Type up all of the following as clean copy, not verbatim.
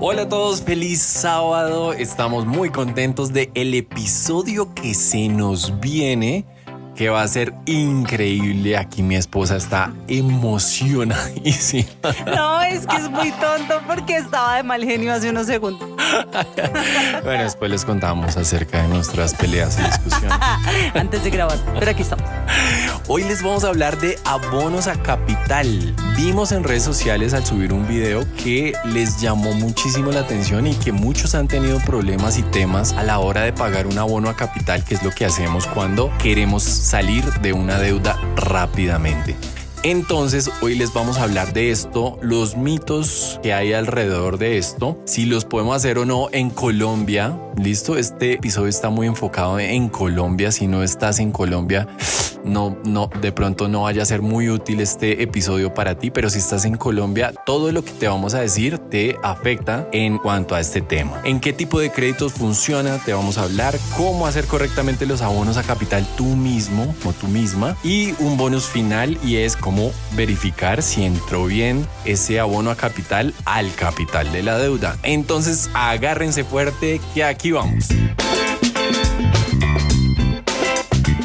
Hola a todos, feliz sábado. Estamos muy contentos de el episodio que se nos viene, que va a ser increíble. Aquí mi esposa está emocionadísima. No, es que es muy tonto porque estaba de mal genio hace unos segundos. Bueno, después les contamos acerca de nuestras peleas y discusiones. Antes de grabar, pero aquí estamos. Hoy les vamos a hablar de abonos a capital. Vimos en redes sociales al subir un video que les llamó muchísimo la atención y que muchos han tenido problemas y temas a la hora de pagar un abono a capital, que es lo que hacemos cuando queremos salir de una deuda rápidamente. Entonces, hoy les vamos a hablar de esto, los mitos que hay alrededor de esto, si los podemos hacer o no en Colombia. ¿Listo? Este episodio está muy enfocado en Colombia. Si no estás en Colombia, de pronto no vaya a ser muy útil este episodio para ti, pero si estás en Colombia, todo lo que te vamos a decir te afecta en cuanto a este tema. ¿En qué tipo de créditos funciona? Te vamos a hablar cómo hacer correctamente los abonos a capital tú mismo o tú misma, y un bonus final, y es cómo verificar si entró bien ese abono a capital al capital de la deuda. Entonces, agárrense fuerte que aquí vamos.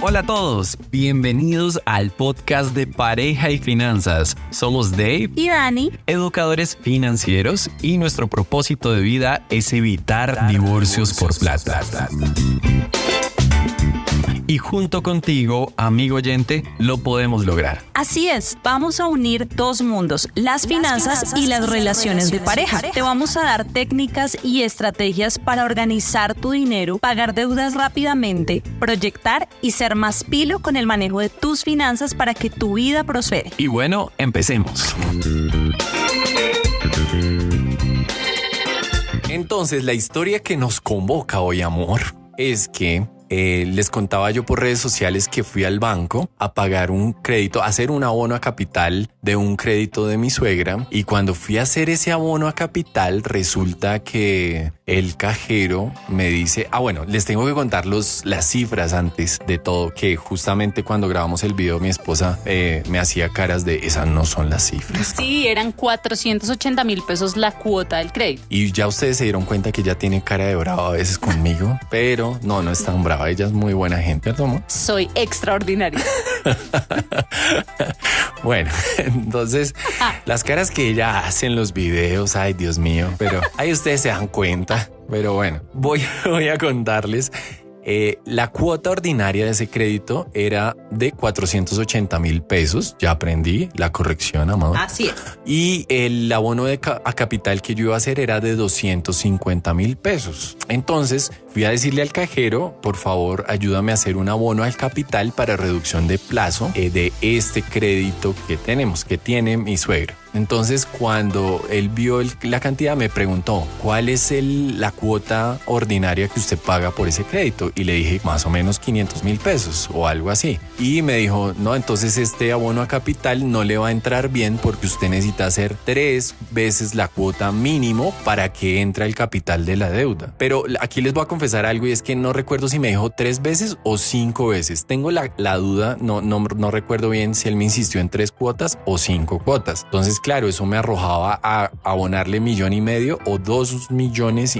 Hola a todos, bienvenidos al podcast de Pareja y Finanzas. Somos Dave y Dani, educadores financieros, y nuestro propósito de vida es evitar divorcios por plata. Y junto contigo, amigo oyente, lo podemos lograr. Así es, vamos a unir dos mundos, las finanzas y las relaciones de pareja. Te vamos a dar técnicas y estrategias para organizar tu dinero, pagar deudas rápidamente, proyectar y ser más pilo con el manejo de tus finanzas para que tu vida prospere. Y bueno, empecemos. Entonces, la historia que nos convoca hoy, amor, es que les contaba yo por redes sociales que fui al banco a pagar un crédito, a hacer un abono a capital de un crédito de mi suegra, y cuando fui a hacer ese abono a capital resulta que el cajero me dice, bueno, les tengo que contar las cifras antes de todo, que justamente cuando grabamos el video mi esposa me hacía caras de esas no son las cifras. Sí, eran 480,000 pesos la cuota del crédito. Y ya ustedes se dieron cuenta que ella tiene cara de brava a veces conmigo, pero no es tan brava. Ella es muy buena gente, ¿no? Soy extraordinaria. Bueno, entonces las caras que ella hace en los videos, ay Dios mío, pero ahí ustedes se dan cuenta. Pero bueno, voy a contarles. La cuota ordinaria de ese crédito era de 480,000 pesos. Ya aprendí la corrección, amado. Así es. Y el abono a capital que yo iba a hacer era de 250,000 pesos. Entonces fui a decirle al cajero, por favor, ayúdame a hacer un abono al capital para reducción de plazo de este crédito que tiene mi suegra. Entonces, cuando él vio la cantidad, me preguntó, ¿cuál es la cuota ordinaria que usted paga por ese crédito? Y le dije, más o menos 500,000 pesos o algo así. Y me dijo, no, entonces este abono a capital no le va a entrar bien porque usted necesita hacer 3 veces la cuota mínimo para que entre el capital de la deuda. Pero aquí les voy a confesar algo, y es que no recuerdo si me dijo 3 veces o 5 veces. Tengo la duda, no recuerdo bien si él me insistió en 3 cuotas o 5 cuotas. Entonces, claro, eso me arrojaba a abonarle 1,5 millones o 2,5 millones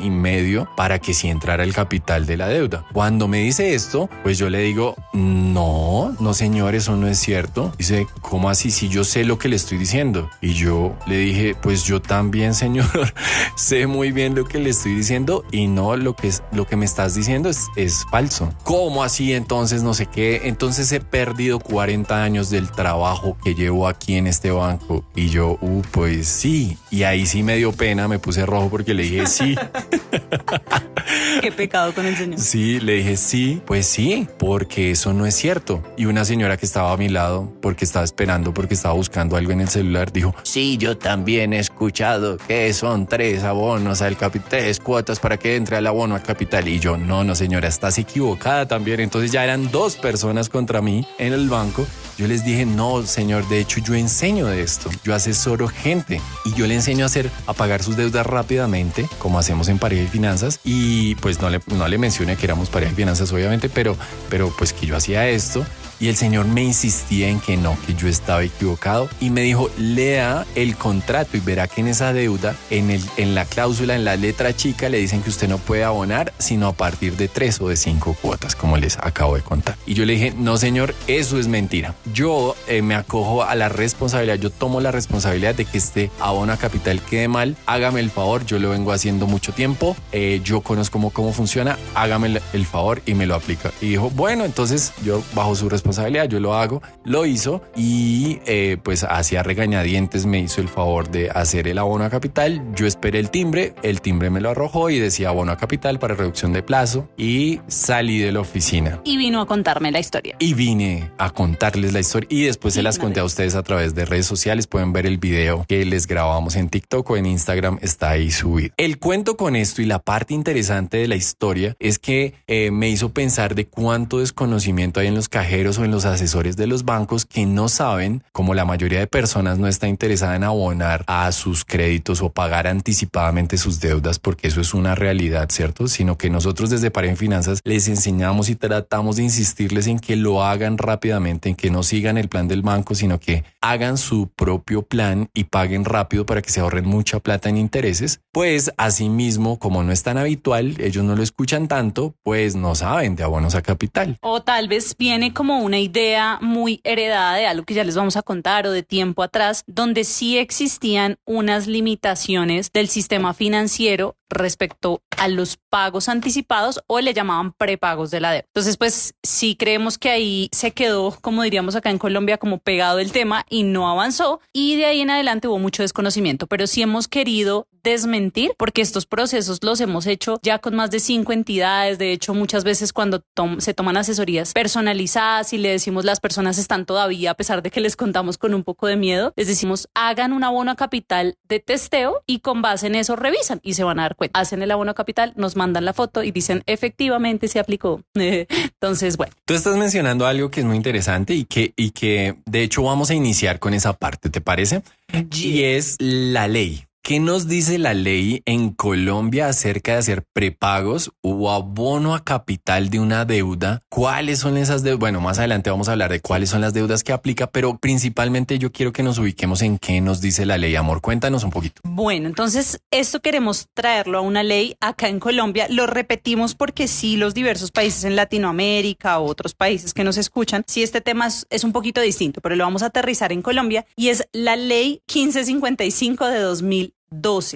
para que sí entrara el capital de la deuda. Cuando me dice esto, pues yo le digo, no señor, eso no es cierto. Dice, ¿cómo así? Si yo sé lo que le estoy diciendo. Y yo le dije, pues yo también, señor, sé muy bien lo que le estoy diciendo, y no lo que me estás diciendo es falso. ¿Cómo así? Entonces no sé qué. Entonces he perdido 40 años del trabajo que llevo aquí en este banco. Y yo, pues sí. Y ahí sí me dio pena, me puse rojo porque le dije sí. Qué pecado con el señor. Sí, le dije sí, pues sí, porque eso no es cierto. Y una señora que estaba a mi lado, porque estaba esperando, porque estaba buscando algo en el celular, dijo, sí, yo también he escuchado que son 3 abonos al capital, 3 cuotas para que entre al abono al capital. Y yo, no señora, estás equivocada también. Entonces ya eran 2 personas contra mí en el banco. Yo les dije, no, señor, de hecho yo enseño de esto. Yo asesoro gente y yo le enseño a pagar sus deudas rápidamente, como hacemos en Pareja y Finanzas. Y pues no le mencioné que éramos Pareja y Finanzas, obviamente, pero pues que yo hacía esto. Y el señor me insistía en que no, que yo estaba equivocado y me dijo, lea el contrato y verá que en esa deuda, en la cláusula, en la letra chica, le dicen que usted no puede abonar sino a partir de 3 o de 5 cuotas, como les acabo de contar. Y yo le dije, no señor, eso es mentira. Yo me acojo a la responsabilidad, yo tomo la responsabilidad de que este abono a capital quede mal. Hágame el favor, yo lo vengo haciendo mucho tiempo, yo conozco cómo funciona, hágame el favor y me lo aplica. Y dijo, bueno, entonces yo bajo su responsabilidad, yo lo hago. Lo hizo y pues hacía regañadientes me hizo el favor de hacer el abono a capital. Yo esperé el timbre me lo arrojó y decía abono a capital para reducción de plazo y salí de la oficina. Y vino a contarme la historia. Y vine a contarles la historia y después se las conté a ustedes a través de redes sociales. Pueden ver el video que les grabamos en TikTok o en Instagram, está ahí subido. El cuento con esto y la parte interesante de la historia es que me hizo pensar de cuánto desconocimiento hay en los cajeros o en los asesores de los bancos que no saben, como la mayoría de personas no está interesada en abonar a sus créditos o pagar anticipadamente sus deudas, porque eso es una realidad, ¿cierto? Sino que nosotros desde Pareja en Finanzas les enseñamos y tratamos de insistirles en que lo hagan rápidamente, en que no sigan el plan del banco, sino que hagan su propio plan y paguen rápido para que se ahorren mucha plata en intereses. Pues asimismo, como no es tan habitual, ellos no lo escuchan tanto, pues no saben de abonos a capital. O tal vez viene como una idea muy heredada de algo que ya les vamos a contar o de tiempo atrás, donde sí existían unas limitaciones del sistema financiero respecto a los pagos anticipados o le llamaban prepagos de la deuda. Entonces, pues sí creemos que ahí se quedó, como diríamos acá en Colombia, como pegado el tema y no avanzó, y de ahí en adelante hubo mucho desconocimiento, pero sí hemos querido desmentir porque estos procesos los hemos hecho ya con más de 5 entidades. De hecho, muchas veces cuando se toman asesorías personalizadas y le decimos las personas están todavía, a pesar de que les contamos con un poco de miedo, les decimos hagan un abono a capital de testeo y con base en eso revisan y se van a dar cuenta. Hacen el abono a capital, nos mandan la foto y dicen efectivamente se aplicó. Entonces, bueno. Tú estás mencionando algo que es muy interesante y que de hecho vamos a iniciar con esa parte, ¿te parece? Y es la ley. ¿Qué nos dice la ley en Colombia acerca de hacer prepagos o abono a capital de una deuda? ¿Cuáles son esas deudas? Bueno, más adelante vamos a hablar de cuáles son las deudas que aplica, pero principalmente yo quiero que nos ubiquemos en qué nos dice la ley. Amor, cuéntanos un poquito. Bueno, entonces esto queremos traerlo a una ley acá en Colombia. Lo repetimos porque sí, los diversos países en Latinoamérica o otros países que nos escuchan, sí este tema es un poquito distinto, pero lo vamos a aterrizar en Colombia y es la ley 1555 de 2012,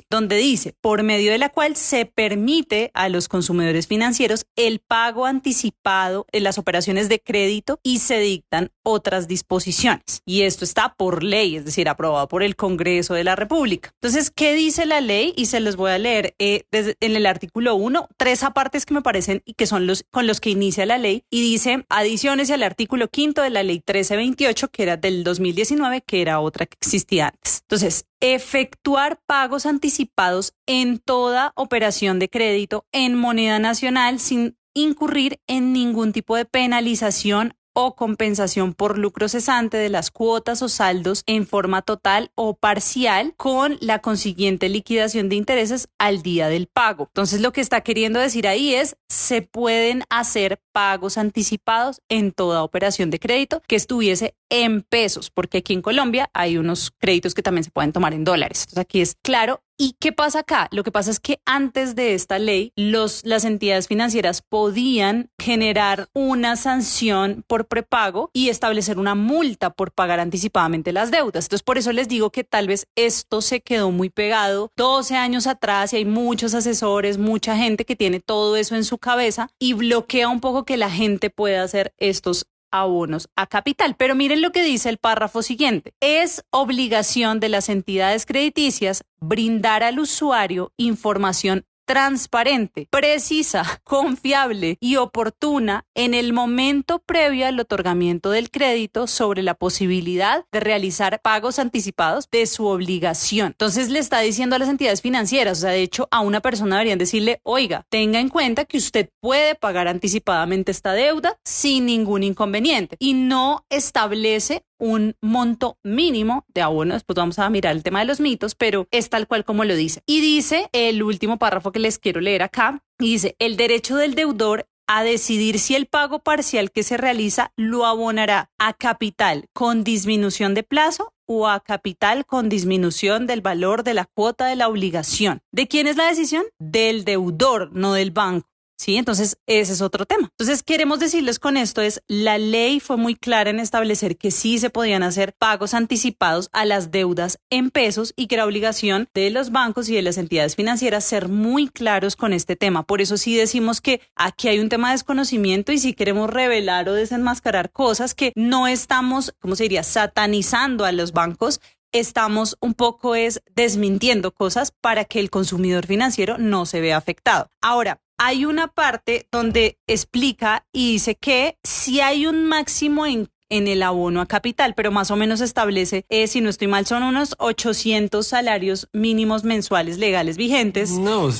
donde dice, por medio de la cual se permite a los consumidores financieros el pago anticipado en las operaciones de crédito y se dictan otras disposiciones. Y esto está por ley, es decir, aprobado por el Congreso de la República. Entonces, ¿qué dice la ley? Y se los voy a leer en el artículo 1, 3 apartes que me parecen y que son los con los que inicia la ley. Y dice, adiciones al artículo 5 de la ley 1328, que era del 2019, que era otra que existía antes. Entonces, efectuar pagos anticipados en toda operación de crédito en moneda nacional sin incurrir en ningún tipo de penalización o compensación por lucro cesante de las cuotas o saldos en forma total o parcial con la consiguiente liquidación de intereses al día del pago. Entonces, lo que está queriendo decir ahí es, se pueden hacer pagos anticipados en toda operación de crédito que estuviese en pesos, porque aquí en Colombia hay unos créditos que también se pueden tomar en dólares. Entonces, aquí es claro. ¿Y qué pasa acá? Lo que pasa es que antes de esta ley, las entidades financieras podían generar una sanción por prepago y establecer una multa por pagar anticipadamente las deudas. Entonces, por eso les digo que tal vez esto se quedó muy pegado 12 años atrás y hay muchos asesores, mucha gente que tiene todo eso en su cabeza y bloquea un poco que la gente pueda hacer estos abonos a capital. Pero miren lo que dice el párrafo siguiente. Es obligación de las entidades crediticias brindar al usuario información transparente, precisa, confiable y oportuna en el momento previo al otorgamiento del crédito sobre la posibilidad de realizar pagos anticipados de su obligación. Entonces le está diciendo a las entidades financieras, o sea, de hecho a una persona deberían decirle, oiga, tenga en cuenta que usted puede pagar anticipadamente esta deuda sin ningún inconveniente y no establece un monto mínimo de abono. Después vamos a mirar el tema de los mitos, pero es tal cual como lo dice. Y dice el último párrafo que les quiero leer acá, y dice, el derecho del deudor a decidir si el pago parcial que se realiza lo abonará a capital con disminución de plazo o a capital con disminución del valor de la cuota de la obligación. ¿De quién es la decisión? Del deudor, no del banco. Sí, entonces ese es otro tema. Entonces queremos decirles con esto la ley fue muy clara en establecer que sí se podían hacer pagos anticipados a las deudas en pesos y que era obligación de los bancos y de las entidades financieras ser muy claros con este tema. Por eso sí decimos que aquí hay un tema de desconocimiento y sí queremos revelar o desenmascarar cosas que no estamos, ¿cómo se diría?, satanizando a los bancos. Estamos un poco desmintiendo cosas para que el consumidor financiero no se vea afectado. Ahora, hay una parte donde explica y dice que si hay un máximo en el abono a capital, pero más o menos establece, si no estoy mal, son unos 800 salarios mínimos mensuales legales vigentes,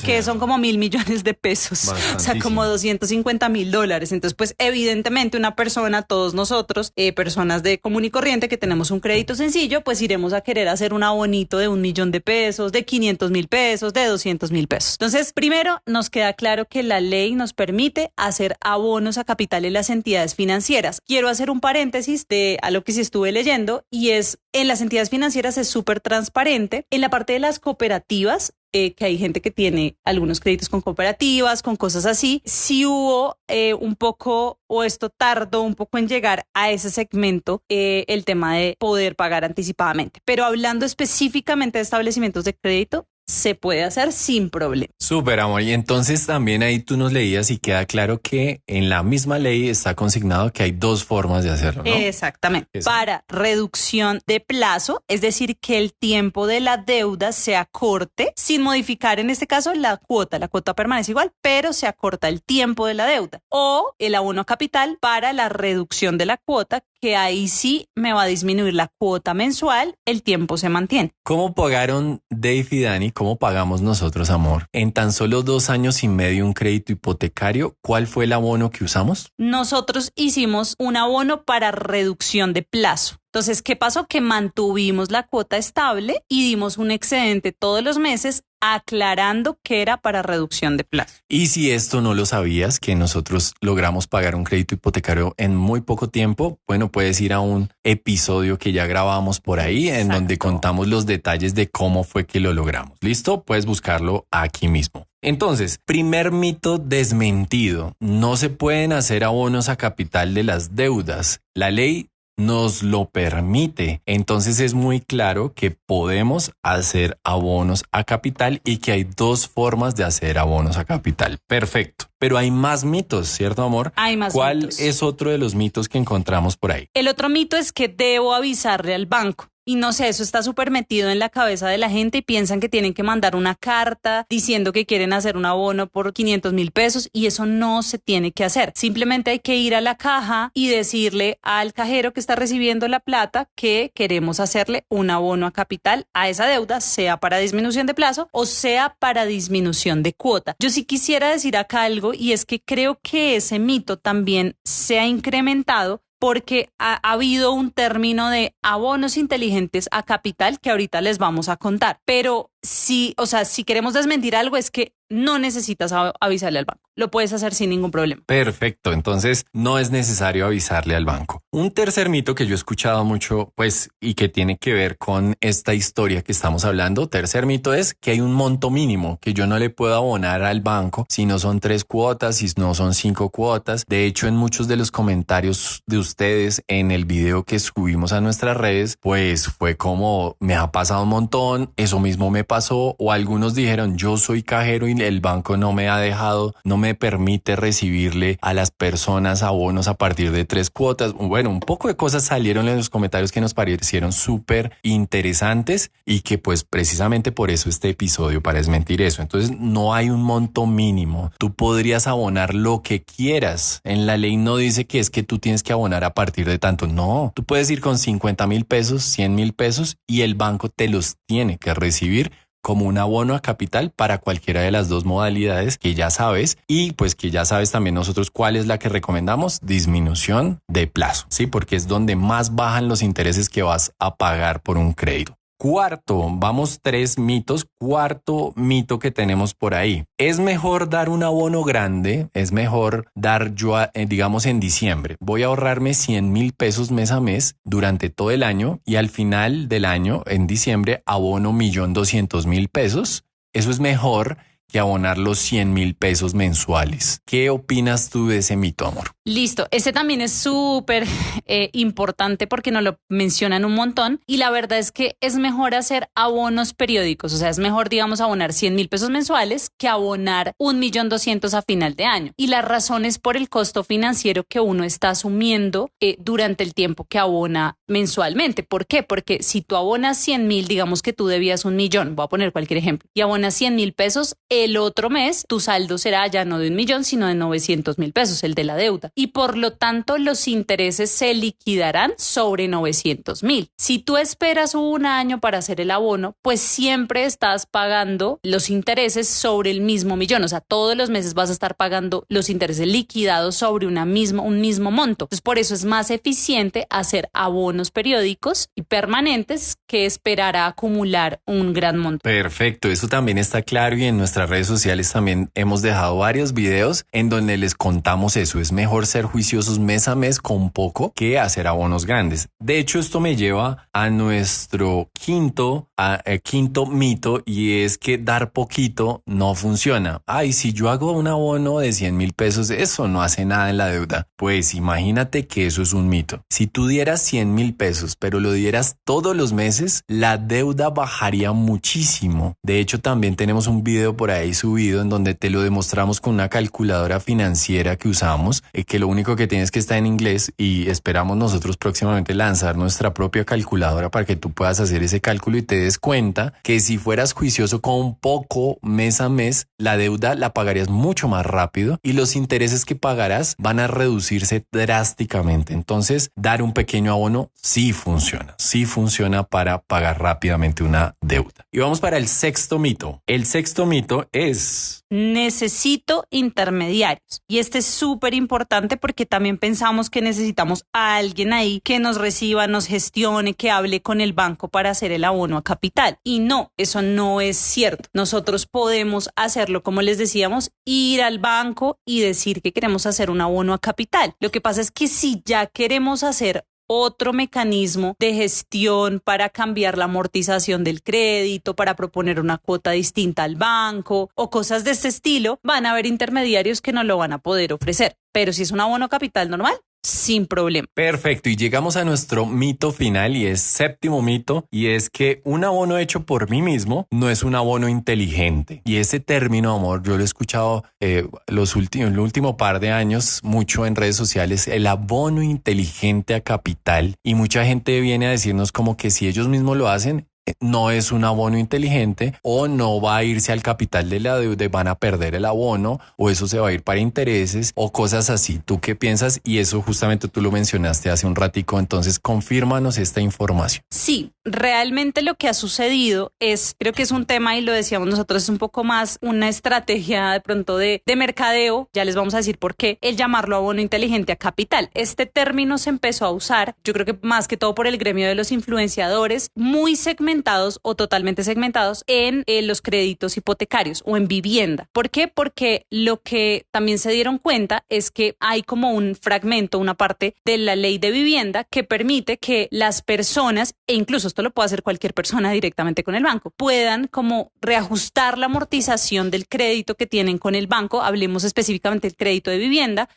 que son como 1.000 millones de pesos, o sea, como $250,000. Entonces, pues evidentemente una persona, todos nosotros, personas de común y corriente que tenemos un crédito sencillo, pues iremos a querer hacer un abonito de 1.000.000 de pesos, de 500,000 pesos, de 200,000 pesos. Entonces, primero nos queda claro que la ley nos permite hacer abonos a capital en las entidades financieras. Quiero hacer un paréntesis de a lo que sí estuve leyendo y en las entidades financieras es súper transparente. En la parte de las cooperativas, que hay gente que tiene algunos créditos con cooperativas, con cosas así, sí hubo un poco, o esto tardó un poco en llegar a ese segmento, el tema de poder pagar anticipadamente. Pero hablando específicamente de establecimientos de crédito, se puede hacer sin problema. Súper, amor. Y entonces también ahí tú nos leías y queda claro que en la misma ley está consignado que hay dos formas de hacerlo, ¿no? Exactamente. Para reducción de plazo, es decir, que el tiempo de la deuda se acorte sin modificar en este caso la cuota. La cuota permanece igual, pero se acorta el tiempo de la deuda. O el abono capital para la reducción de la cuota, que ahí sí me va a disminuir la cuota mensual, el tiempo se mantiene. ¿Cómo pagaron Dave y Dani? ¿Cómo pagamos nosotros, amor? En tan solo 2 años y medio un crédito hipotecario, ¿cuál fue el abono que usamos? Nosotros hicimos un abono para reducción de plazo. Entonces, ¿qué pasó? Que mantuvimos la cuota estable y dimos un excedente todos los meses aclarando que era para reducción de plazo. Y si esto no lo sabías, que nosotros logramos pagar un crédito hipotecario en muy poco tiempo, bueno, puedes ir a un episodio que ya grabamos por ahí. Exacto. En donde contamos los detalles de cómo fue que lo logramos. ¿Listo? Puedes buscarlo aquí mismo. Entonces, primer mito desmentido. No se pueden hacer abonos a capital de las deudas. La ley nos lo permite. Entonces es muy claro que podemos hacer abonos a capital y que hay dos formas de hacer abonos a capital. Perfecto. Pero hay más mitos, ¿cierto, amor? Hay más ¿Cuál mitos. es otro de los mitos que encontramos por ahí? El otro mito es que debo avisarle al banco. Y no sé, eso está súper metido en la cabeza de la gente y piensan que tienen que mandar una carta diciendo que quieren hacer un abono por 500,000 pesos y eso no se tiene que hacer. Simplemente hay que ir a la caja y decirle al cajero que está recibiendo la plata que queremos hacerle un abono a capital a esa deuda, sea para disminución de plazo o sea para disminución de cuota. Yo sí quisiera decir acá algo y es que creo que ese mito también se ha incrementado porque ha habido un término de abonos inteligentes a capital que ahorita les vamos a contar. Pero si queremos desmentir algo es que no necesitas avisarle al banco. Lo puedes hacer sin ningún problema. Perfecto. Entonces no es necesario avisarle al banco. Un tercer mito que yo he escuchado mucho, pues, y que tiene que ver con esta historia que estamos hablando. Tercer mito es que hay un monto mínimo que yo no le puedo abonar al banco si no son 3 cuotas, si no son 5 cuotas. De hecho, en muchos de los comentarios de ustedes en el video que subimos a nuestras redes, pues fue como me ha pasado un montón, eso mismo me pasó, o algunos dijeron yo soy cajero y el banco no me ha dejado, no me permite recibirle a las personas abonos a partir de 3 cuotas. Bueno, un poco de cosas salieron en los comentarios que nos parecieron súper interesantes y que pues precisamente por eso este episodio, para desmentir eso. Entonces no hay un monto mínimo. Tú podrías abonar lo que quieras. En la ley no dice que es que tú tienes que abonar a partir de tanto. No, tú puedes ir con 50,000 pesos, 100,000 pesos y el banco te los tiene que recibir como un abono a capital para cualquiera de las dos modalidades que ya sabes y pues que ya sabes también nosotros cuál es la que recomendamos, disminución de plazo, ¿sí? Porque es donde más bajan los intereses que vas a pagar por un crédito. Cuarto, vamos 3 mitos. Cuarto mito que tenemos por ahí. Es mejor dar un abono grande, es mejor dar digamos en diciembre. Voy a ahorrarme 100,000 pesos mes a mes durante todo el año y al final del año, en diciembre, abono 1,200,000 pesos. Eso es mejor que abonar los 100,000 pesos mensuales. ¿Qué opinas tú de ese mito, amor? Listo, ese también es súper importante porque nos lo mencionan un montón y la verdad es que es mejor hacer abonos periódicos, o sea, es mejor, digamos, abonar 100,000 pesos mensuales que abonar 1,200,000 a final de año. Y la razón es por el costo financiero que uno está asumiendo durante el tiempo que abona mensualmente. ¿Por qué? Porque si tú abonas 100,000, digamos que tú debías 1,000,000, voy a poner cualquier ejemplo, y abonas 100,000 pesos, el otro mes tu saldo será ya no de 1,000,000, sino de 900,000 pesos, el de la deuda. Y por lo tanto los intereses se liquidarán sobre 900,000. Si tú esperas un año para hacer el abono, pues siempre estás pagando los intereses sobre el mismo millón. O sea, todos los meses vas a estar pagando los intereses liquidados sobre un mismo monto. Entonces, por eso es más eficiente hacer abonos periódicos y permanentes que esperar a acumular un gran monto. Perfecto, eso también está claro y en nuestras redes sociales también hemos dejado varios videos en donde les contamos eso. Es mejor ser juiciosos mes a mes con poco que hacer abonos grandes. De hecho, esto me lleva a nuestro quinto mito y es que dar poquito no funciona. Ay, si yo hago un abono de 100,000 pesos, eso no hace nada en la deuda. Pues imagínate que eso es un mito. Si tú dieras 100,000 pesos, pero lo dieras todos los meses, la deuda bajaría muchísimo. De hecho, también tenemos un video por ahí subido en donde te lo demostramos con una calculadora financiera que usamos, que lo único que tienes que estar en inglés y esperamos nosotros próximamente lanzar nuestra propia calculadora para que tú puedas hacer ese cálculo y te des cuenta que si fueras juicioso con poco mes a mes, la deuda la pagarías mucho más rápido y los intereses que pagarás van a reducirse drásticamente. Entonces, dar un pequeño abono sí funciona para pagar rápidamente una deuda. Y vamos para el sexto mito. El sexto mito es: necesito intermediarios. Y este es súper importante porque también pensamos que necesitamos a alguien ahí que nos reciba, nos gestione, que hable con el banco para hacer el abono a capital. Y no, eso no es cierto. Nosotros podemos hacerlo, como les decíamos, ir al banco y decir que queremos hacer un abono a capital. Lo que pasa es que si ya queremos hacer otro mecanismo de gestión para cambiar la amortización del crédito, para proponer una cuota distinta al banco o cosas de este estilo, van a haber intermediarios que no lo van a poder ofrecer. Pero si es un abono capital normal, sin problema. Perfecto, y llegamos a nuestro mito final y es séptimo mito, y es que un abono hecho por mí mismo no es un abono inteligente. Y ese término, amor, yo lo he escuchado el último par de años mucho en redes sociales, el abono inteligente a capital, y mucha gente viene a decirnos como que si ellos mismos lo hacen, no es un abono inteligente o no va a irse al capital de la deuda y van a perder el abono o eso se va a ir para intereses o cosas así. ¿Tú qué piensas? Y eso justamente tú lo mencionaste hace un ratico, entonces confírmanos esta información. Sí, realmente lo que ha sucedido es, creo que es un tema y lo decíamos nosotros, es un poco más una estrategia de pronto de mercadeo, ya les vamos a decir por qué, el llamarlo abono inteligente a capital. Este término se empezó a usar, yo creo que más que todo por el gremio de los influenciadores, muy segmentados o totalmente segmentados en los créditos hipotecarios o en vivienda. ¿Por qué? Porque lo que también se dieron cuenta es que hay como un fragmento, una parte de la ley de vivienda que permite que las personas, e incluso esto lo puede hacer cualquier persona directamente con el banco, puedan como reajustar la amortización del crédito que tienen con el banco, hablemos específicamente del crédito de vivienda,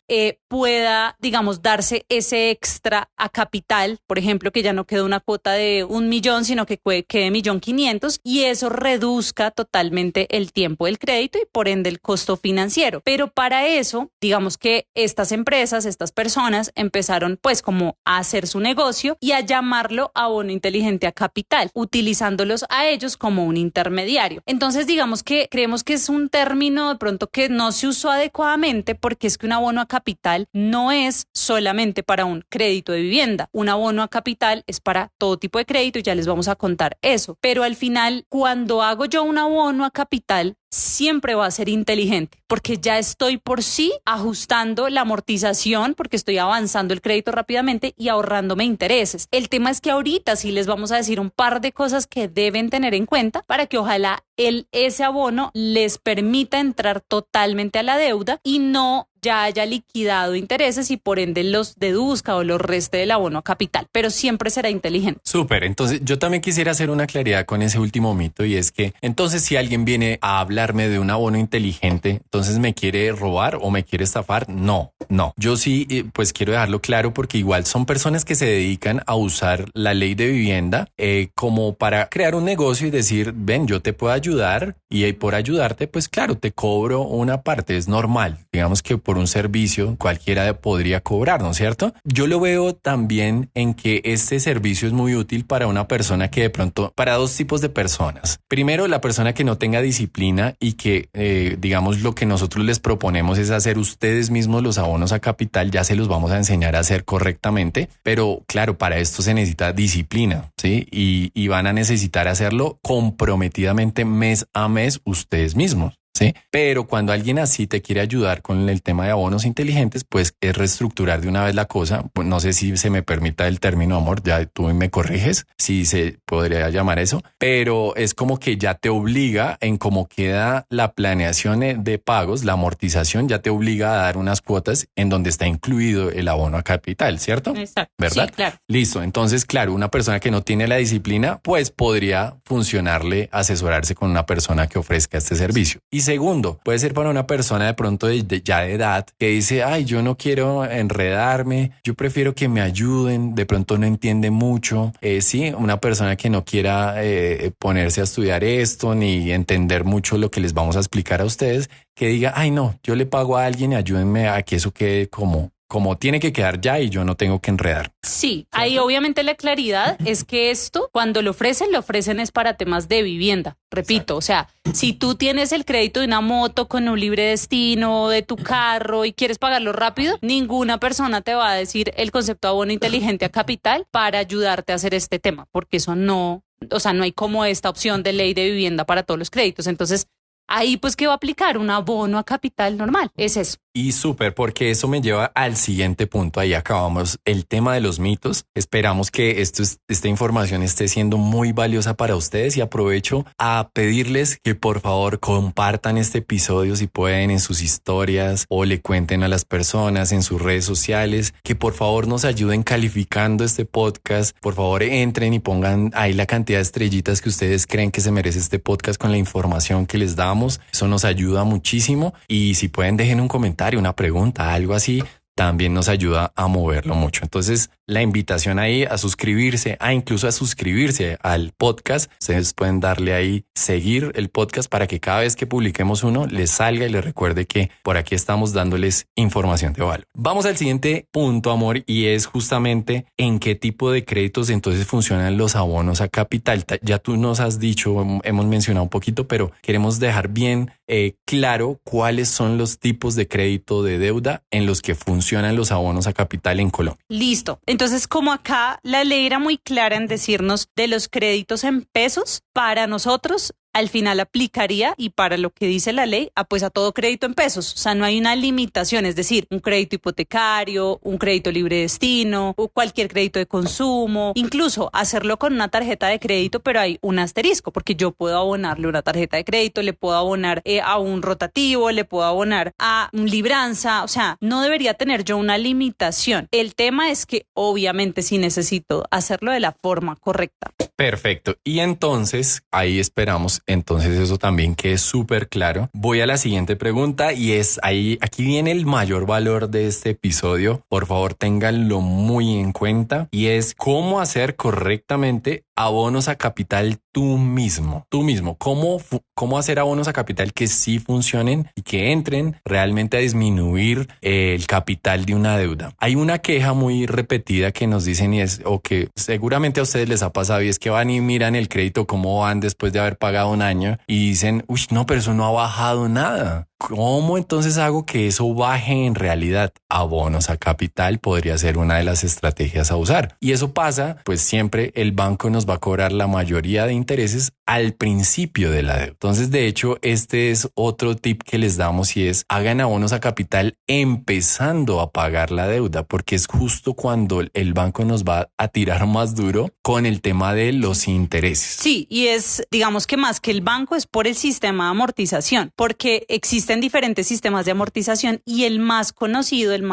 pueda, digamos, darse ese extra a capital, por ejemplo, que ya no quede una cuota de 1,000,000, sino que quede 1,500,000 y eso reduzca totalmente el tiempo del crédito y por ende el costo financiero. Pero para eso, digamos que estas empresas, estas personas empezaron pues como a hacer su negocio y a llamarlo abono inteligente a capital, utilizándolos a ellos como un intermediario. Entonces digamos que creemos que es un término de pronto que no se usó adecuadamente porque es que un abono a capital no es solamente para un crédito de vivienda. Un abono a capital es para todo tipo de crédito y ya les vamos a contar optimizar eso. Pero al final, cuando hago yo un abono a capital, siempre va a ser inteligente porque ya estoy por sí ajustando la amortización porque estoy avanzando el crédito rápidamente y ahorrándome intereses. El tema es que ahorita sí les vamos a decir un par de cosas que deben tener en cuenta para que ojalá ese abono les permita entrar totalmente a la deuda y no ya haya liquidado intereses y por ende los deduzca o los reste del abono a capital, pero siempre será inteligente. Súper, entonces yo también quisiera hacer una claridad con ese último mito y es que entonces si alguien viene a hablarme de un abono inteligente, entonces me quiere robar o me quiere estafar, no. Yo sí pues quiero dejarlo claro porque igual son personas que se dedican a usar la ley de vivienda como para crear un negocio y decir, ven, yo te puedo ayudar y por ayudarte pues claro, te cobro una parte, es normal, digamos que por un servicio cualquiera podría cobrar, ¿no es cierto? Yo lo veo también en que este servicio es muy útil para una persona que de pronto, para dos tipos de personas. Primero, la persona que no tenga disciplina y que digamos lo que nosotros les proponemos es hacer ustedes mismos los abonos a capital, ya se los vamos a enseñar a hacer correctamente, pero claro, para esto se necesita disciplina, ¿sí? Y van a necesitar hacerlo comprometidamente mes a mes ustedes mismos. Sí, pero cuando alguien así te quiere ayudar con el tema de abonos inteligentes, pues es reestructurar de una vez la cosa. Pues no sé si se me permita el término, amor, ya tú me corriges, si se podría llamar eso, pero es como que ya te obliga en cómo queda la planeación de pagos, la amortización ya te obliga a dar unas cuotas en donde está incluido el abono a capital, ¿cierto? Exacto. ¿Verdad? Sí, claro. Listo, entonces claro, una persona que no tiene la disciplina, pues podría funcionarle asesorarse con una persona que ofrezca este servicio. Y segundo, puede ser para una persona de pronto ya de edad que dice, ay, yo no quiero enredarme, yo prefiero que me ayuden, de pronto no entiende mucho. Sí, una persona que no quiera ponerse a estudiar esto ni entender mucho lo que les vamos a explicar a ustedes, que diga, ay, no, yo le pago a alguien y ayúdenme a que eso quede como tiene que quedar ya y yo no tengo que enredar. Sí, ahí obviamente la claridad es que esto, cuando lo ofrecen es para temas de vivienda. Repito, exacto. O sea, si tú tienes el crédito de una moto con un libre destino, de tu carro y quieres pagarlo rápido, ninguna persona te va a decir el concepto de abono inteligente a capital para ayudarte a hacer este tema, porque eso no, o sea, no hay como esta opción de ley de vivienda para todos los créditos. Entonces, ahí pues, ¿qué va a aplicar? Un abono a capital normal. Es eso. Y súper, porque eso me lleva al siguiente punto. Ahí acabamos el tema de los mitos. Esperamos que esta información esté siendo muy valiosa para ustedes y aprovecho a pedirles que por favor compartan este episodio si pueden en sus historias o le cuenten a las personas en sus redes sociales, que por favor nos ayuden calificando este podcast. Por favor entren y pongan ahí la cantidad de estrellitas que ustedes creen que se merece este podcast con la información que les damos. Eso nos ayuda muchísimo y si pueden dejen un comentario, una pregunta, algo así, también nos ayuda a moverlo mucho. Entonces, la invitación ahí a suscribirse, incluso a suscribirse al podcast. Ustedes pueden darle ahí seguir el podcast para que cada vez que publiquemos uno les salga y les recuerde que por aquí estamos dándoles información de valor. Vamos al siguiente punto, amor, y es justamente en qué tipo de créditos entonces funcionan los abonos a capital. Ya tú nos has dicho, hemos mencionado un poquito, pero queremos dejar bien claro cuáles son los tipos de crédito de deuda en los que funcionan los abonos a capital en Colombia. Listo. Entonces, como acá la ley era muy clara en decirnos de los créditos en pesos, para nosotros al final aplicaría, y para lo que dice la ley, pues a todo crédito en pesos. O sea, no hay una limitación, es decir, un crédito hipotecario, un crédito libre destino, o cualquier crédito de consumo, incluso hacerlo con una tarjeta de crédito, pero hay un asterisco, porque yo puedo abonarle una tarjeta de crédito, le puedo abonar a un rotativo, le puedo abonar a un libranza, o sea, no debería tener yo una limitación. El tema es que obviamente sí necesito hacerlo de la forma correcta. Perfecto. Y entonces, ahí esperamos entonces eso también que es súper claro. Voy a la siguiente pregunta y es aquí viene el mayor valor de este episodio. Por favor, ténganlo muy en cuenta y es cómo hacer correctamente abonos a capital tú mismo. ¿Cómo hacer abonos a capital que sí funcionen y que entren realmente a disminuir el capital de una deuda? Hay una queja muy repetida que nos dicen y es, o que seguramente a ustedes les ha pasado, y es que van y miran el crédito cómo van después de haber pagado un año y dicen, uy, no, pero eso no ha bajado nada. ¿Cómo entonces hago que eso baje en realidad? Abonos a capital podría ser una de las estrategias a usar. Y eso pasa, pues siempre el banco nos va a cobrar la mayoría de intereses al principio de la deuda. Entonces, de hecho, este es otro tip que les damos y es hagan abonos a capital empezando a pagar la deuda, porque es justo cuando el banco nos va a tirar más duro con el tema de los intereses. Sí, y es, digamos que más que el banco es por el sistema de amortización, porque existen diferentes sistemas de amortización y el más conocido, el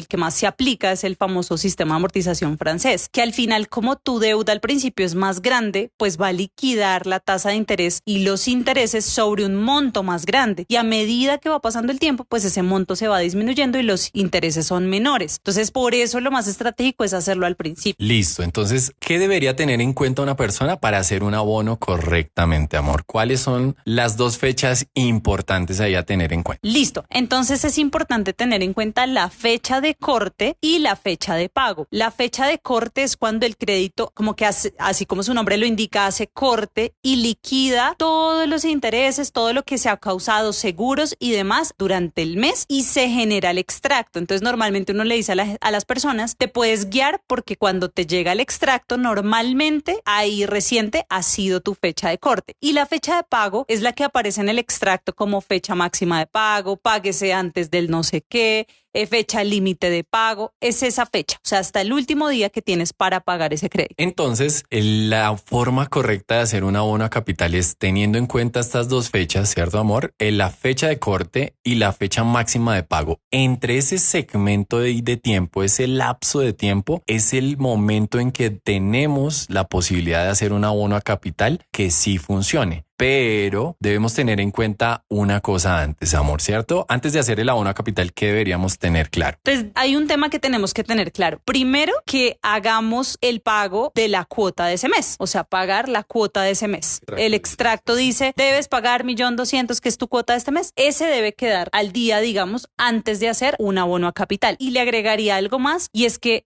que más se aplica es el famoso sistema de amortización francés, que al final, como tu deuda al principio es más grande, pues va a liquidar la tasa de interés y los intereses sobre un monto más grande. Y a medida que va pasando el tiempo, pues ese monto se va disminuyendo y los intereses son menores. Entonces, por eso lo más estratégico es hacerlo al principio. Listo. Entonces, ¿qué debería tener en cuenta una persona para hacer un abono correctamente, amor? ¿Cuáles son las dos fechas importantes ahí a tener en cuenta? Listo. Entonces, es importante tener en cuenta la fecha de corte y la fecha de pago. La fecha de corte es cuando el crédito, como que hace, así como su nombre lo indica, hace corte y liquida todos los intereses, todo lo que se ha causado, seguros y demás durante el mes y se genera el extracto. Entonces, normalmente uno le dice a las personas, te puedes guiar porque cuando te llega el extracto, normalmente ahí reciente ha sido tu fecha de corte. Y la fecha de pago es la que aparece en el extracto como fecha máxima de pago, páguese antes del no sé qué, fecha límite de pago, es esa fecha, o sea, hasta el último día que tienes para pagar ese crédito. Entonces, la forma correcta de hacer un abono a capital es teniendo en cuenta estas dos fechas, ¿cierto, amor? La fecha de corte y la fecha máxima de pago. Entre ese segmento de tiempo, ese lapso de tiempo, es el momento en que tenemos la posibilidad de hacer un abono a capital que sí funcione. Pero debemos tener en cuenta una cosa antes, amor, ¿cierto? Antes de hacer el abono a capital, ¿qué deberíamos tener claro? Entonces, hay un tema que tenemos que tener claro. Primero, que hagamos el pago de la cuota de ese mes, o sea, pagar la cuota de ese mes. El extracto dice, debes pagar 1.200.000, que es tu cuota de este mes. Ese debe quedar al día, digamos, antes de hacer un abono a capital. Y le agregaría algo más, y es que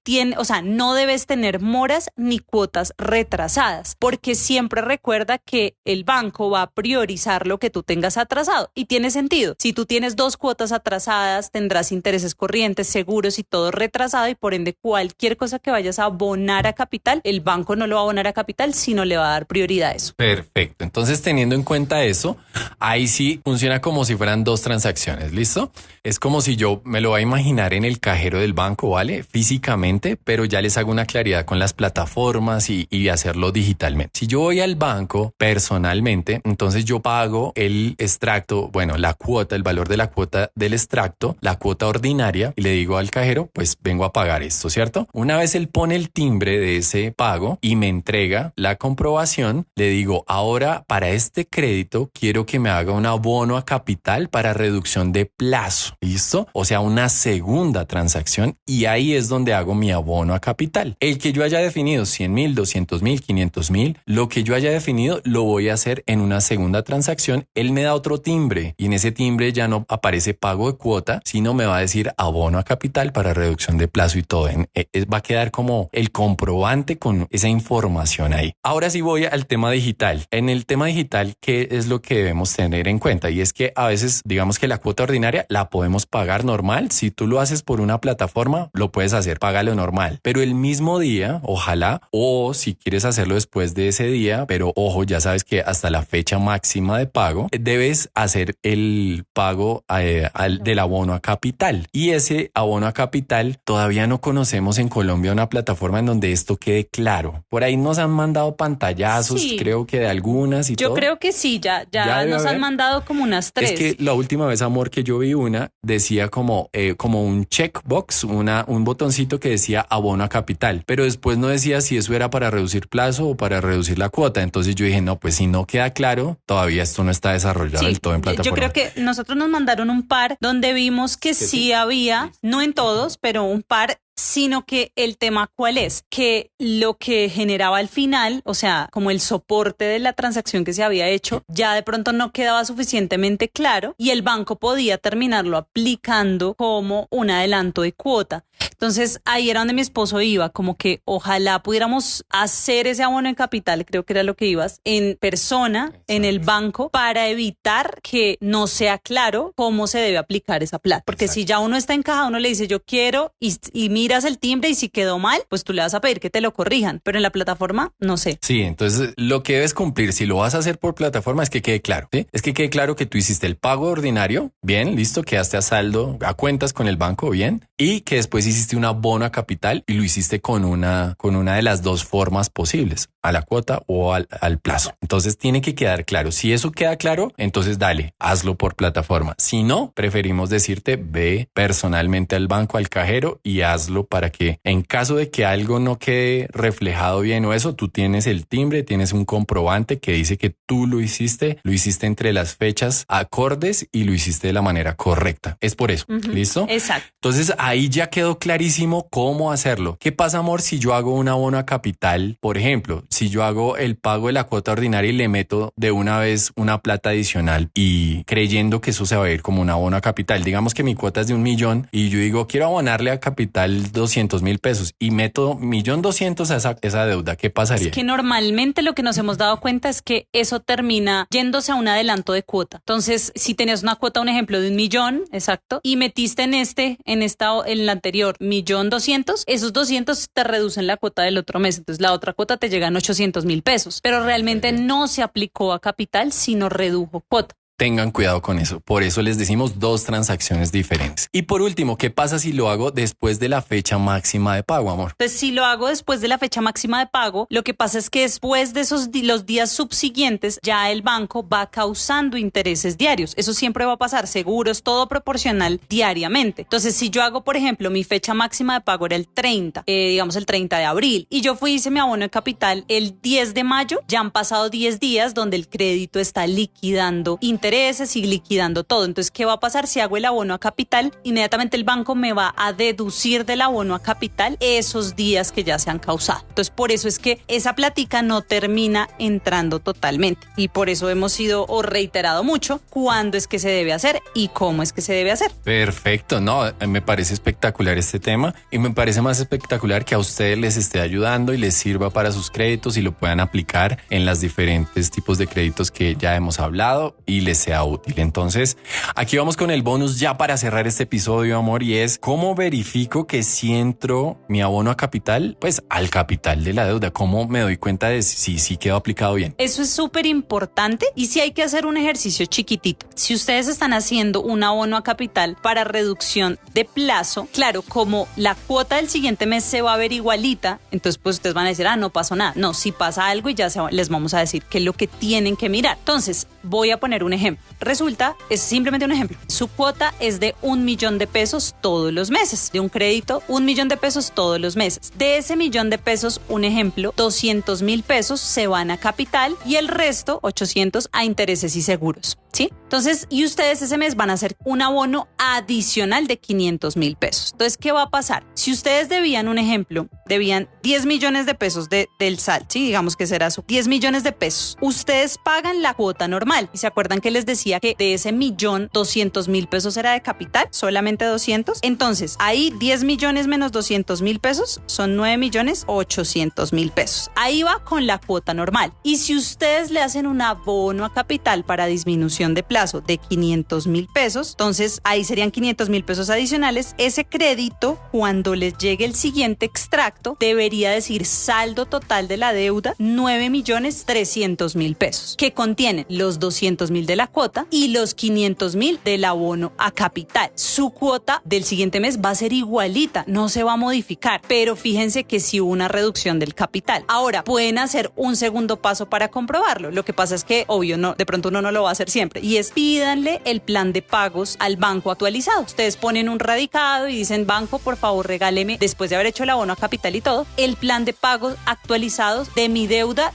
no debes tener moras ni cuotas retrasadas, porque siempre recuerda que el banco va a priorizar lo que tú tengas atrasado y tiene sentido. Si tú tienes 2 cuotas atrasadas, tendrás intereses corrientes, seguros y todo retrasado y por ende cualquier cosa que vayas a abonar a capital, el banco no lo va a abonar a capital, sino le va a dar prioridad a eso. Perfecto. Entonces, teniendo en cuenta eso, ahí sí funciona como si fueran 2 transacciones, ¿listo? Es como si yo me lo voy a imaginar en el cajero del banco, ¿vale? Físicamente, pero ya les hago una claridad con las plataformas y hacerlo digitalmente. Si yo voy al banco personalmente, entonces yo pago el extracto, bueno, la cuota, el valor de la cuota del extracto, la cuota ordinaria, y le digo al cajero, pues vengo a pagar esto, ¿cierto? Una vez él pone el timbre de ese pago y me entrega la comprobación, le digo, ahora para este crédito quiero que me haga un abono a capital para reducción de plazo, ¿listo? O sea, una segunda transacción y ahí es donde hago mi abono a capital. El que yo haya definido 100.000, 200.000, 500.000, lo que yo haya definido lo voy a hacer en una segunda transacción. Él me da otro timbre y en ese timbre ya no aparece pago de cuota, sino me va a decir abono a capital para reducción de plazo y todo. Va a quedar como el comprobante con esa información ahí. Ahora sí voy al tema digital. En el tema digital, ¿qué es lo que debemos tener en cuenta? Y es que a veces, digamos que la cuota ordinaria la podemos pagar normal. Si tú lo haces por una plataforma, lo puedes hacer, págalo normal. Pero el mismo día, ojalá, o si quieres hacerlo después de ese día, pero ojo, ya sabes que hasta la fecha máxima de pago, debes hacer el pago del abono a capital. Y ese abono a capital todavía no conocemos en Colombia una plataforma en donde esto quede claro. Por ahí nos han mandado pantallazos, sí, creo que de algunas y yo todo. Yo creo que sí, ya nos han mandado como unas 3. Es que la última vez, amor, que yo vi una, decía como un checkbox, un botoncito que decía abono a capital, pero después no decía si eso era para reducir plazo o para reducir la cuota. Entonces yo dije, no, pues si no queda claro, todavía esto no está desarrollado del todo en plataforma. Yo creo que nosotros nos mandaron un par donde vimos que sí había, no en todos, pero un par sino que el tema ¿cuál es? Que lo que generaba al final, o sea, como el soporte de la transacción que se había hecho, ya de pronto no quedaba suficientemente claro y el banco podía terminarlo aplicando como un adelanto de cuota. Entonces ahí era donde mi esposo iba, como que ojalá pudiéramos hacer ese abono de capital, creo que era lo que ibas, en persona, en el banco, para evitar que no sea claro cómo se debe aplicar esa plata. Porque si ya uno está encajado, uno le dice yo quiero y miras el timbre y si quedó mal, pues tú le vas a pedir que te lo corrijan. Pero en la plataforma, no sé. Sí, entonces lo que debes cumplir, si lo vas a hacer por plataforma, es que quede claro, ¿sí? Es que quede claro que tú hiciste el pago ordinario, bien, listo, quedaste a saldo, a cuentas con el banco, bien, y que después hiciste un abono a capital y lo hiciste con una de las dos formas posibles, a la cuota o al plazo. Entonces tiene que quedar claro. Si eso queda claro, entonces dale, hazlo por plataforma. Si no, preferimos decirte ve personalmente al banco, al cajero y hazlo para que en caso de que algo no quede reflejado bien o eso, tú tienes el timbre, tienes un comprobante que dice que tú lo hiciste entre las fechas acordes y lo hiciste de la manera correcta. Es por eso. ¿Listo? Exacto. Entonces ahí ya quedó clarísimo cómo hacerlo. ¿Qué pasa, amor, si yo hago un abono a capital? Por ejemplo, si yo hago el pago de la cuota ordinaria y le meto de una vez una plata adicional y creyendo que eso se va a ir como un abono a capital. Digamos que mi cuota es de 1 millón y yo digo quiero abonarle a capital 200,000 pesos y meto 1,200,000 a esa deuda. ¿Qué pasaría? Es que normalmente lo que nos hemos dado cuenta es que eso termina yéndose a un adelanto de cuota. Entonces, si tenías una cuota, un ejemplo de 1 millón, exacto, y metiste en el anterior 1,200,000, esos 200 te reducen la cuota del otro mes. Entonces, la otra cuota te llega en 800,000 pesos, pero realmente no se aplicó a capital, sino redujo cuota. Tengan cuidado con eso. Por eso les decimos 2 transacciones diferentes. Y por último, ¿qué pasa si lo hago después de la fecha máxima de pago, amor? Entonces, si lo hago después de la fecha máxima de pago, lo que pasa es que después de los días subsiguientes, ya el banco va causando intereses diarios. Eso siempre va a pasar, seguros, todo proporcional diariamente. Entonces, si yo hago, por ejemplo, mi fecha máxima de pago era el 30, digamos el 30 de abril, y yo hice mi abono de capital el 10 de mayo, ya han pasado 10 días donde el crédito está liquidando intereses y liquidando todo. Entonces, ¿qué va a pasar? Si hago el abono a capital, inmediatamente el banco me va a deducir del abono a capital esos días que ya se han causado. Entonces, por eso es que esa plática no termina entrando totalmente. Y por eso hemos sido reiterado mucho cuándo es que se debe hacer y cómo es que se debe hacer. Perfecto, no, me parece espectacular este tema y me parece más espectacular que a ustedes les esté ayudando y les sirva para sus créditos y lo puedan aplicar en las diferentes tipos de créditos que ya hemos hablado y les sea útil. Entonces, aquí vamos con el bonus ya para cerrar este episodio, amor, y es ¿cómo verifico que si entro mi abono a capital? Pues al capital de la deuda. ¿Cómo me doy cuenta de si quedó aplicado bien? Eso es súper importante y sí hay que hacer un ejercicio chiquitito. Si ustedes están haciendo un abono a capital para reducción de plazo, claro, como la cuota del siguiente mes se va a ver igualita, entonces pues ustedes van a decir, no pasó nada. No, si pasa algo y ya les vamos a decir qué es lo que tienen que mirar. Entonces, voy a poner un ejemplo. Resulta, es simplemente un ejemplo, su cuota es de 1 millón de pesos todos los meses, de un crédito 1 millón de pesos todos los meses. De ese 1 millón de pesos, un ejemplo, 200,000 pesos se van a capital y el resto, 800, a intereses y seguros, ¿sí? Entonces, y ustedes ese mes van a hacer un abono adicional de 500,000 pesos. Entonces, ¿qué va a pasar? Si ustedes debían, un ejemplo, debían 10 millones de pesos del SAL, ¿sí? Digamos que será 10 millones de pesos. Ustedes pagan la cuota normal. ¿Y se acuerdan que les decía que de ese 1,200,000 pesos era de capital? Solamente 200. Entonces, ahí 10 millones menos 200,000 pesos son 9,800,000 pesos. Ahí va con la cuota normal. Y si ustedes le hacen un abono a capital para disminución de plazo de 500,000 pesos, entonces ahí serían 500,000 pesos adicionales. Ese crédito, cuando les llegue el siguiente extracto, debería decir saldo total de la deuda 9,300,000 pesos, que contienen los 200,000 de la cuota y los 500,000 del abono a capital. Su cuota del siguiente mes va a ser igualita, no se va a modificar, pero fíjense que sí hubo una reducción del capital. Ahora, pueden hacer un segundo paso para comprobarlo. Lo que pasa es que, obvio, no, de pronto uno no lo va a hacer siempre, y es pídanle el plan de pagos al banco actualizado. Ustedes ponen un radicado y dicen, banco, por favor, regáleme, después de haber hecho el abono a capital y todo, el plan de pagos actualizados de mi deuda,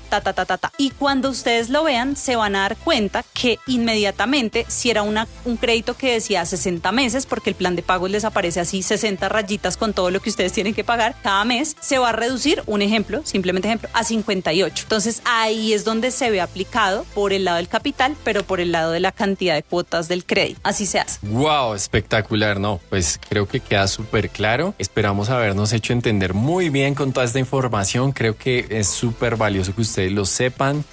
Y cuando ustedes lo vean, se van a dar cuenta cuenta que inmediatamente, si era un crédito que decía 60 meses, porque el plan de pagos les aparece así 60 rayitas con todo lo que ustedes tienen que pagar cada mes, se va a reducir, un ejemplo, simplemente ejemplo, a 58. Entonces ahí es donde se ve aplicado por el lado del capital, pero por el lado de la cantidad de cuotas del crédito. Así se hace. ¡Wow! Espectacular, ¿no? Pues creo que queda súper claro. Esperamos habernos hecho entender muy bien con toda esta información. Creo que es súper valioso que ustedes lo sepan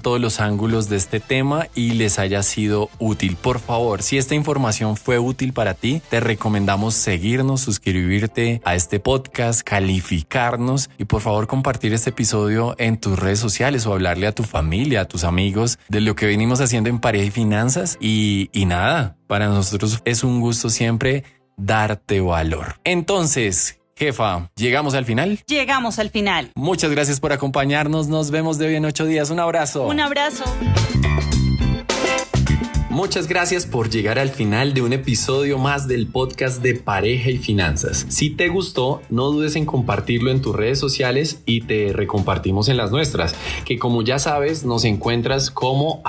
todos los ángulos de este tema y les haya sido útil. Por favor, si esta información fue útil para ti, te recomendamos seguirnos, suscribirte a este podcast, calificarnos y por favor compartir este episodio en tus redes sociales o hablarle a tu familia, a tus amigos de lo que venimos haciendo en Pareja y Finanzas y nada, para nosotros es un gusto siempre darte valor. Entonces, jefa, ¿llegamos al final? Llegamos al final. Muchas gracias por acompañarnos. Nos vemos de hoy en 8 días. Un abrazo. Un abrazo. Muchas gracias por llegar al final de un episodio más del podcast de Pareja y Finanzas. Si te gustó, no dudes en compartirlo en tus redes sociales y te recompartimos en las nuestras, que como ya sabes, nos encuentras como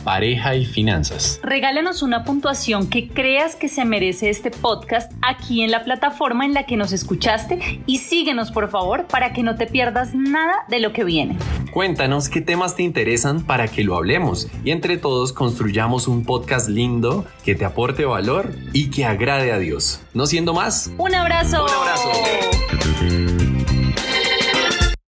@pareja y finanzas. Regálanos una puntuación que creas que se merece este podcast aquí en la plataforma en la que nos escuchaste y síguenos por favor para que no te pierdas nada de lo que viene. Cuéntanos qué temas te interesan para que lo hablemos y entre todos construyamos un podcast lindo que te aporte valor y que agrade a Dios. No siendo más, ¡Un abrazo! ¡Un abrazo!